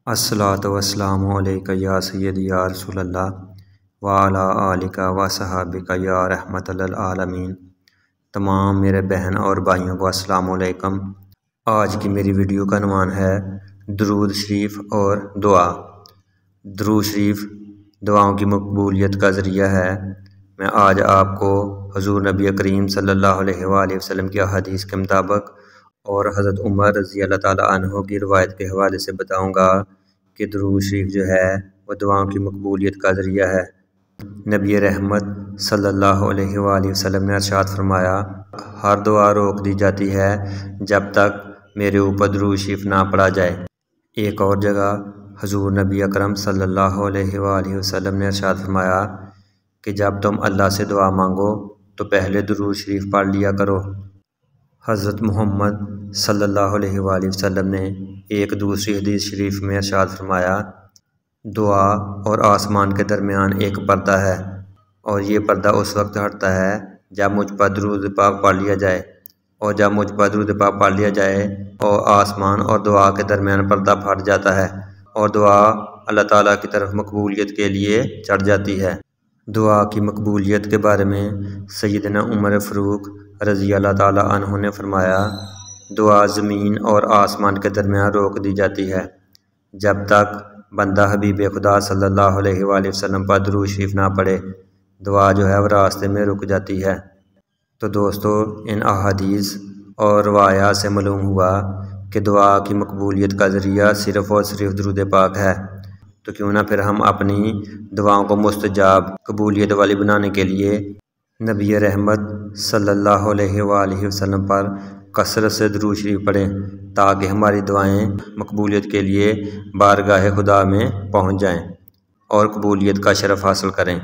الصلاۃ والسلام علیکہ یا سیدی یا رسول اللہ وعلی آلک و صحابک یا رحمت للعالمین۔ تمام میرے بہن اور بھائیوں کو السلام علیکم۔ آج کی میری ویڈیو کا عنوان ہے درود شریف اور دعا۔ درود شریف دعاؤں کی مقبولیت کا ذریعہ ہے۔ میں آج آپ کو حضور نبی کریم صلی اللہ علیہ وآلہ وسلم کی احادیث کے مطابق اور حضرت عمر رضی اللہ تعالیٰ عنہ کی روایت کے حوالے سے بتاؤں گا کہ درود شریف جو ہے وہ دعاؤں کی مقبولیت کا ذریعہ ہے۔ نبی رحمت صلی اللہ علیہ وآلہ وسلم نے ارشاد فرمایا، ہر دعا روک دی جاتی ہے جب تک میرے اوپر درود شریف نہ پڑھا جائے۔ ایک اور جگہ حضور نبی اکرم صلی اللہ علیہ وآلہ وسلم نے ارشاد فرمایا کہ جب تم اللہ سے دعا مانگو تو پہلے درود شریف پڑھ لیا کرو۔ حضرت محمد صلی اللہ علیہ وآلہ وسلم نے ایک دوسری حدیث شریف میں ارشاد فرمایا، دعا اور آسمان کے درمیان ایک پردہ ہے، اور یہ پردہ اس وقت ہٹتا ہے جب مجھ پر درود پاک پڑھ لیا جائے، اور جب مجھ پر درود پاک پڑھ لیا جائے اور آسمان اور دعا کے درمیان پردہ پھٹ جاتا ہے اور دعا اللہ تعالیٰ کی طرف مقبولیت کے لیے چڑھ جاتی ہے۔ دعا کی مقبولیت کے بارے میں سیدنا عمر فاروق رضی اللہ تعالیٰ عنہ نے فرمایا، دعا زمین اور آسمان کے درمیان روک دی جاتی ہے جب تک بندہ حبیب خدا صلی اللہ علیہ وآلہ وسلم پر درود شریف نہ پڑھے، دعا جو ہے وہ راستے میں رک جاتی ہے۔ تو دوستو، ان احادیث اور روایات سے معلوم ہوا کہ دعا کی مقبولیت کا ذریعہ صرف اور صرف درود پاک ہے۔ تو کیوں نہ پھر ہم اپنی دعاؤں کو مستجاب قبولیت والی بنانے کے لیے نبی رحمت صلی اللہ علیہ وآلہ وسلم پر کثرت سے درود شریف پڑھیں تاکہ ہماری دعائیں مقبولیت کے لیے بارگاہ خدا میں پہنچ جائیں اور قبولیت کا شرف حاصل کریں۔